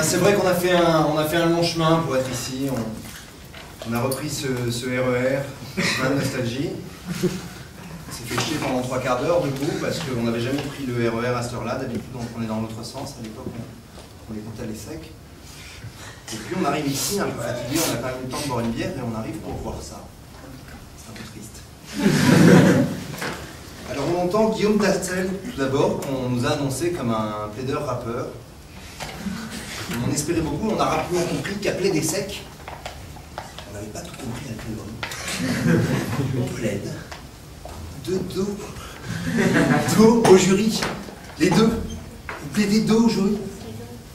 C'est vrai qu'on a fait un long chemin pour être ici. On a repris ce RER, plein de nostalgie. On s'est fait chier pendant 3/4 d'heure debout parce qu'on n'avait jamais pris le RER à cette heure-là. D'habitude, on prenait dans l'autre sens. À l'époque, on écoutait à l'ESSEC. Et puis on arrive ici un peu fatigué, on n'a pas eu le temps de boire une bière et on arrive pour voir ça. C'est un peu triste. Alors on entend Guillaume Tastel tout d'abord, qu'on nous a annoncé comme un plaideur rappeur. On espérait beaucoup, on a rapidement compris qu'appeler des secs, on n'avait pas tout compris à l'album. On plaide. Dos au jury. Les deux. Vous plaidez dos au jury.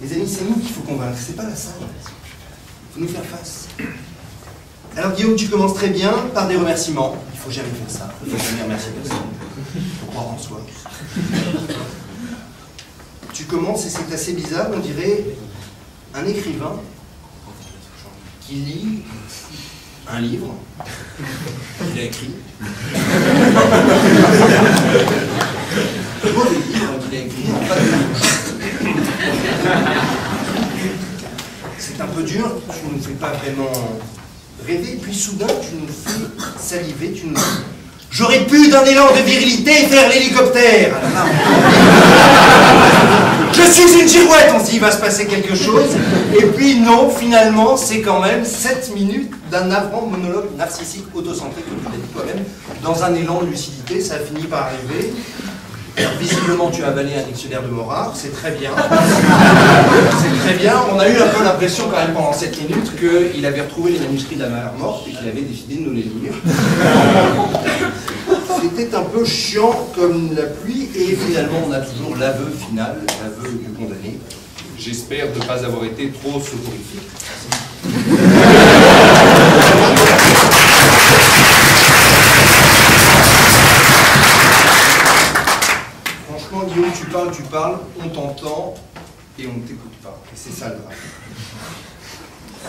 Les amis, c'est nous qu'il faut convaincre, c'est pas la salle. Il faut nous faire face. Alors Guillaume, tu commences très bien par des remerciements. Il faut jamais faire ça. Il faut jamais remercier personne. Il faut croire en soi. Tu commences et c'est assez bizarre, on dirait un écrivain qui lit un livre qu'il a écrit. Un mauvais livre qu'il a écrit en bas de la bouche. C'est un peu dur, tu ne nous fais pas vraiment rêver, puis soudain tu nous fais saliver, tu nous dis « J'aurais pu d'un élan de virilité faire l'hélicoptère !» Je suis une girouette, on se dit il va se passer quelque chose, et puis non, finalement, c'est quand même 7 minutes d'un navrant monologue narcissique autocentré, comme tu l'as dit toi-même, dans un élan de lucidité, ça a fini par arriver. Alors, visiblement, tu as avalé un dictionnaire de Morard, c'est très bien. C'est très bien. On a eu un peu l'impression quand même pendant 7 minutes qu'il avait retrouvé les manuscrits de la mère morte et qu'il avait décidé de nous les lire. C'était un peu chiant comme la pluie et finalement on a toujours l'aveu final, l'aveu du condamné. J'espère ne pas avoir été trop soporifique. Franchement Guillaume, tu parles, on t'entend et on ne t'écoute pas. Et c'est ça le drame.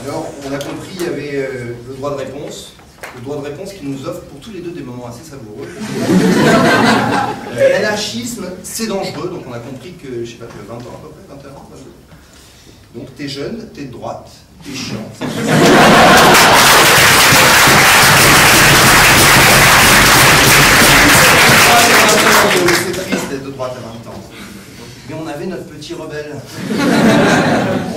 Alors on a compris, il y avait le droit de réponse. Le droit de réponse qui nous offre pour tous les deux des moments assez savoureux. L'anarchisme, c'est dangereux, donc on a compris que, je sais pas, tu as 20 ans à peu près, 21 ans, 22. Donc t'es jeune, t'es de droite, t'es chiant. C'est triste d'être de droite à 20 ans. Mais on avait notre petit rebelle.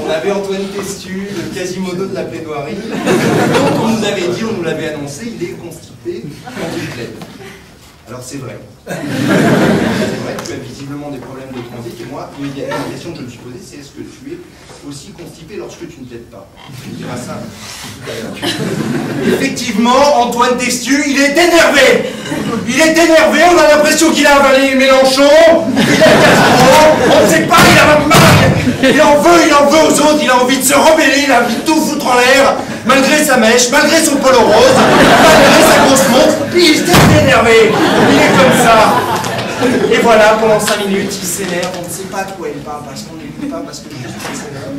On avait Antoine Testu, le Quasimodo de la plaidoirie. Donc on nous avait dit, on nous l'avait annoncé, il est constipé quand il plaide. Alors c'est vrai. C'est vrai, tu as visiblement des problèmes de transit et moi, immédiatement, la question que je me suis posée, c'est est-ce que tu es aussi constipé lorsque tu ne plaides pas? Tu me diras ça tout à l'heure. Effectivement, Antoine Testu, il est énervé. Il est énervé, on a l'impression qu'il a avalé Mélenchon, il a Castro, on ne sait pas, il a marre. Il en veut aux autres, il a envie de se rebeller, il a envie de tout foutre en l'air, malgré sa mèche, malgré son polo rose, malgré sa grosse montre, il est énervé, il est comme ça. Et voilà, pendant 5 minutes, il s'énerve, on ne sait pas de quoi il parle, parce qu'on n'écoute pas, parce que juste il s'énerve.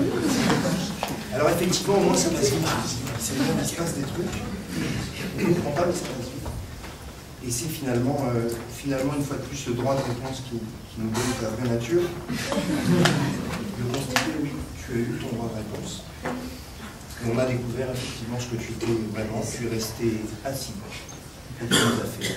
Alors effectivement, au moins ça passe vite, il se passe des trucs, on ne comprend pas, mais ça passe vite. Et c'est finalement, une fois de plus, le droit de réponse qui nous donne ta vraie nature. Le constitué, oui, tu as eu ton droit de réponse. Et on a découvert effectivement ce que tu étais vraiment. Tu es resté assis. Et tu nous as fait